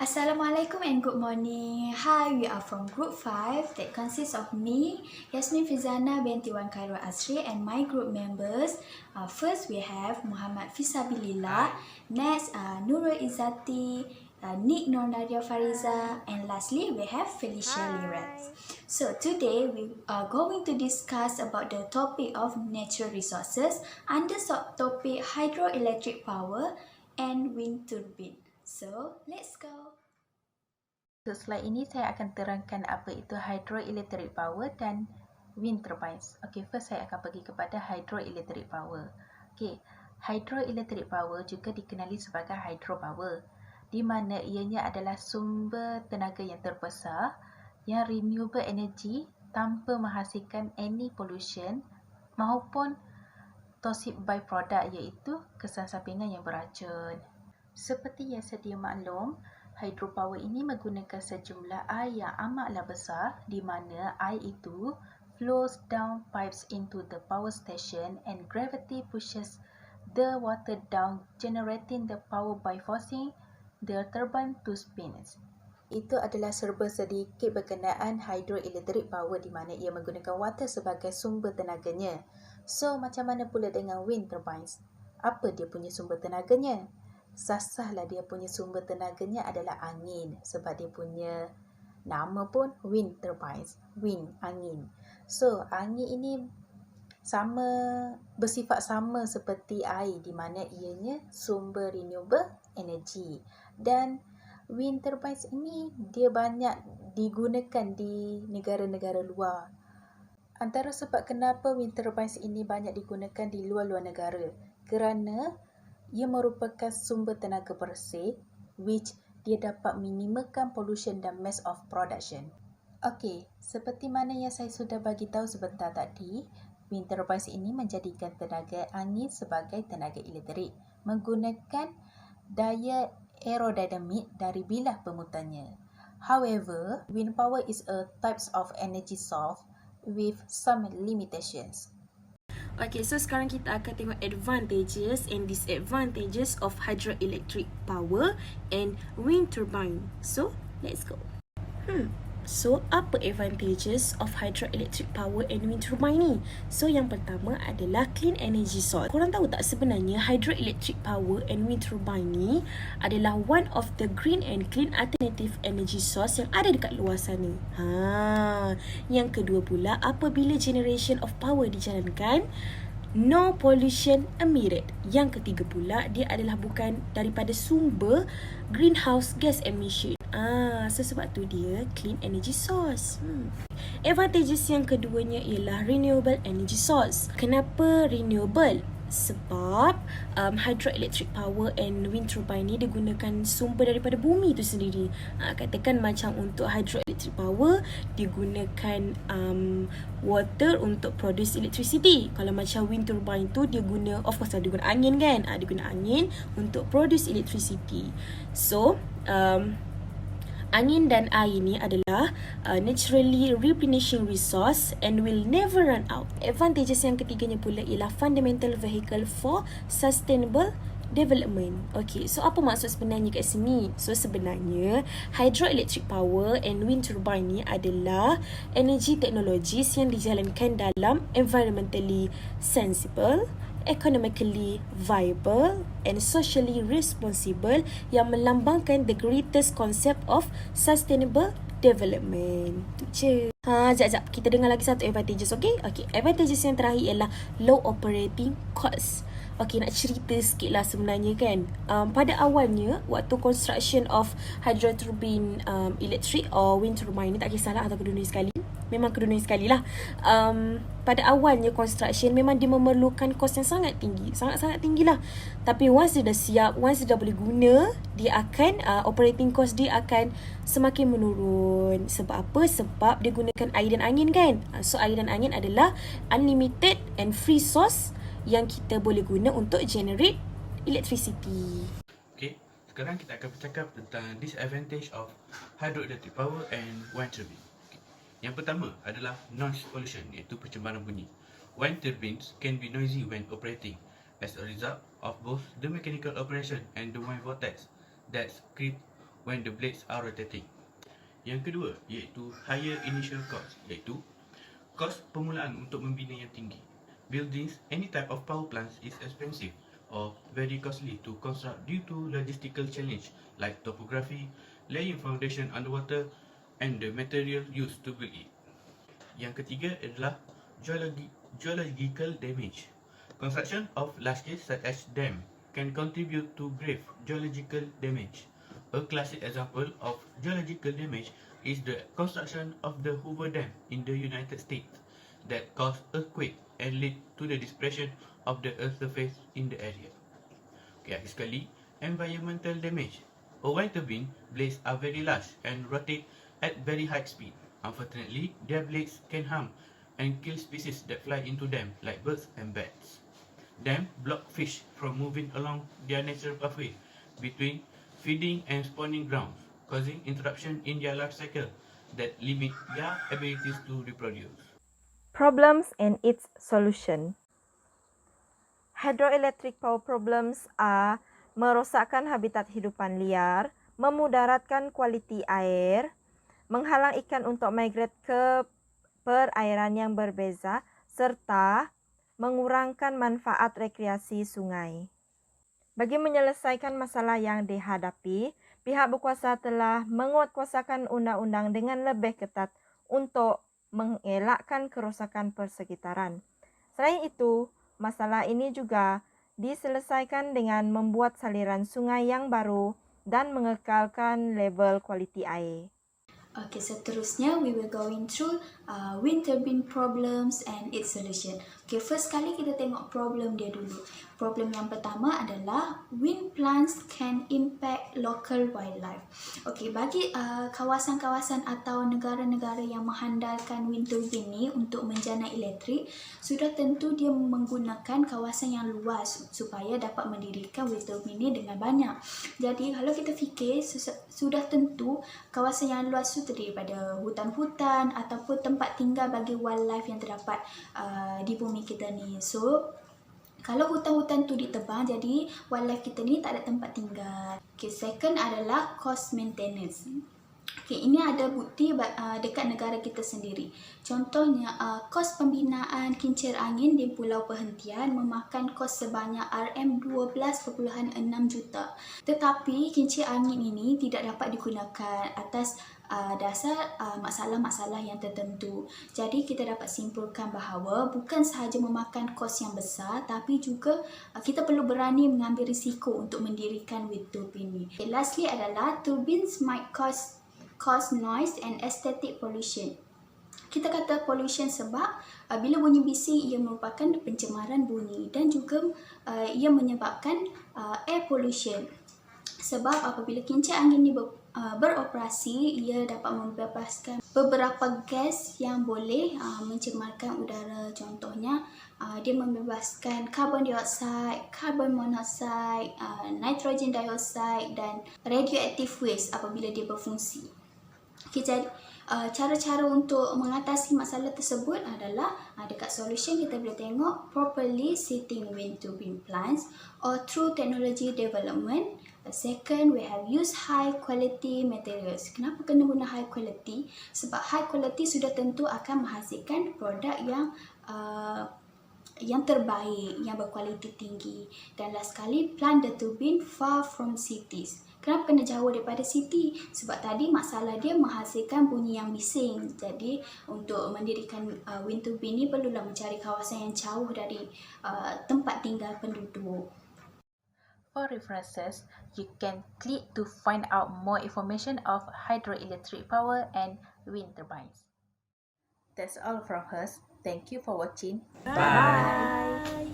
Assalamualaikum and good morning. Hi, we are from Group 5 that consists of me, Yasmin Fizana binti Wan Khairul Asri, and my group members. First, we have Muhammad Fisabilillah. Next, Nurul Izzati, Nick Nur Nadia Fariza, and lastly, we have Felicia Lirat. So today, we are going to discuss about the topic of natural resources under subtopic hydroelectric power and wind turbine. So, let's go. Untuk slide ini saya akan terangkan apa itu hydroelectric power dan wind turbines. Okey, first saya akan pergi kepada hydroelectric power. Okey, hydroelectric power juga dikenali sebagai hydropower, di mana ianya adalah sumber tenaga yang terbesar yang renewable energy tanpa menghasilkan any pollution maupun toxic byproduct iaitu kesan sampingan yang beracun. Seperti yang sedia maklum, hydropower ini menggunakan sejumlah air yang amatlah besar di mana air itu flows down pipes into the power station and gravity pushes the water down, generating the power by forcing the turbine to spin. Itu adalah serba sedikit berkenaan hydroelectric power di mana ia menggunakan water sebagai sumber tenaganya. So, macam mana pula dengan wind turbines? Apa dia punya sumber tenaganya? Sasahlah dia punya sumber tenaganya adalah angin, sebab dia punya nama pun wind turbines, wind, angin. So, angin ini bersifat sama seperti air di mana ianya sumber renewable energy. Dan wind turbines ini dia banyak digunakan di negara-negara luar. Antara sebab kenapa wind turbines ini banyak digunakan di luar-luar negara, kerana ia merupakan sumber tenaga bersih which dia dapat minimalkan pollution dan mass of production. Okey, seperti mana yang saya sudah bagi tahu sebentar tadi, wind turbines ini menjadikan tenaga angin sebagai tenaga elektrik menggunakan daya aerodinamik dari bilah pemutarnya. However, wind power is a types of energy source with some limitations. Okay, so sekarang kita akan tengok advantages and disadvantages of hydroelectric power and wind turbine. So, let's go. So, apa advantages of hydroelectric power and wind turbine ni? So, yang pertama adalah clean energy source. Korang tahu tak sebenarnya hydroelectric power and wind turbine ni adalah one of the green and clean alternative energy source yang ada dekat luar sana. Yang kedua pula, apabila generation of power dijalankan, no pollution emitted. Yang ketiga pula, dia adalah bukan daripada sumber greenhouse gas emission. So sebab tu dia clean energy source. Advantages yang keduanya ialah renewable energy source. Kenapa renewable? Sebab hydroelectric power and wind turbine ni digunakan sumber daripada bumi tu sendiri. Katakan macam untuk hydroelectric power digunakan water untuk produce electricity. Kalau macam wind turbine tu dia guna, of course dia guna angin kan. Dia guna angin untuk produce electricity. So angin dan air ni adalah naturally replenishing resource and will never run out. Advantages yang ketiganya pula ialah fundamental vehicle for sustainable development. Okay, so apa maksud sebenarnya kat sini? So sebenarnya hydroelectric power and wind turbine ni adalah energy technologies yang dijalankan dalam environmentally sensible, economically viable and socially responsible yang melambangkan the greatest concept of sustainable development. Tu je. Sekejap. Kita dengar lagi satu advantages, okay? Okay, advantages yang terakhir ialah low operating cost. Okay, nak cerita sikit lah sebenarnya kan. Pada awalnya, waktu construction of hydro turbine electric or wind turbine ni, tak kisahlah atau kedua-dua sekali, memang kedua-dua sekali lah. Pada awalnya construction memang dia memerlukan kos yang sangat tinggi. Sangat-sangat tinggi lah. Tapi once dia dah siap, once dia dah boleh guna, dia akan, operating cost dia akan semakin menurun. Sebab apa? Sebab dia gunakan air dan angin kan. So air dan angin adalah unlimited and free source yang kita boleh guna untuk generate electricity. Okay, sekarang kita akan bercakap tentang disadvantage of hydroelectric power and wind turbine. Yang pertama adalah noise pollution, iaitu pencemaran bunyi. Wind turbines can be noisy when operating as a result of both the mechanical operation and the wind vortex that create when the blades are rotating. Yang kedua iaitu higher initial cost, iaitu kos permulaan untuk membina yang tinggi. Building any type of power plants is expensive or very costly to construct due to logistical challenge like topography, laying foundation underwater, and the material used to build it. Yang ketiga adalah geological damage. Construction of large scale such as dam can contribute to grave geological damage. A classic example of geological damage is the construction of the Hoover Dam in the United States that caused earthquake and led to the depression of the earth surface in the area. Okay, akhir sekali, environmental damage. A wind turbine blades are very large and rotate at very high speed. Unfortunately, their blades can harm and kill species that fly into them like birds and bats. Dam block fish from moving along their natural pathway between feeding and spawning grounds, causing interruption in their life cycle that limit their abilities to reproduce. Problems and its solution. Hydroelectric power problems are merosakkan habitat hidupan liar, memudaratkan kualiti air, menghalang ikan untuk migrate ke perairan yang berbeza, serta mengurangkan manfaat rekreasi sungai. Bagi menyelesaikan masalah yang dihadapi, pihak berkuasa telah menguatkuasakan undang-undang dengan lebih ketat untuk mengelakkan kerosakan persekitaran. Selain itu, masalah ini juga diselesaikan dengan membuat saliran sungai yang baru dan mengekalkan level kualiti air. Okay, seterusnya we will going through wind turbine problems and its solution. Okay, first kali kita tengok problem dia dulu. Problem yang pertama adalah wind plants can impact local wildlife. Okay, bagi kawasan-kawasan atau negara-negara yang mengandalkan wind turbine ni untuk menjana elektrik, sudah tentu dia menggunakan kawasan yang luas supaya dapat mendirikan wind turbine ni dengan banyak. Jadi kalau kita fikir, sudah tentu kawasan yang luas itu terdiri pada hutan-hutan ataupun tempat tinggal bagi wildlife yang terdapat di bumi kita ni. So kalau hutan-hutan tu ditebang, jadi wildlife kita ni tak ada tempat tinggal. Okay, second adalah cost maintenance. Okay, ini ada bukti dekat negara kita sendiri. Contohnya, kos pembinaan kincir angin di Pulau Perhentian memakan kos sebanyak RM12.6 juta. Tetapi kincir angin ini tidak dapat digunakan atas dasar masalah-masalah yang tertentu. Jadi kita dapat simpulkan bahawa bukan sahaja memakan kos yang besar, tapi juga kita perlu berani mengambil risiko untuk mendirikan wind turbine. Okay, lastly adalah turbines might cause noise and aesthetic pollution. Kita kata pollution sebab bila bunyi bising ia merupakan pencemaran bunyi dan juga ia menyebabkan air pollution. Sebab apabila kincir angin ini beroperasi, ia dapat membebaskan beberapa gas yang boleh mencemarkan udara. Contohnya, dia membebaskan carbon dioxide, carbon monoxide, nitrogen dioxide dan radioactive waste apabila dia berfungsi. Okay, jadi cara-cara untuk mengatasi masalah tersebut adalah dekat solution kita boleh tengok properly setting wind turbine plants or through technology development. Second, we have use high quality materials. Kenapa kena guna high quality? Sebab high quality sudah tentu akan menghasilkan produk yang terbaik, yang berkualiti tinggi. Dan last sekali, plant the turbine far from cities. Kenapa kena jauh daripada city? Sebab tadi masalah dia menghasilkan bunyi yang bising. Jadi untuk mendirikan wind turbine ni perlulah mencari kawasan yang jauh dari tempat tinggal penduduk. For references, you can click to find out more information of hydroelectric power and wind turbines. That's all from us. Thank you for watching. Bye.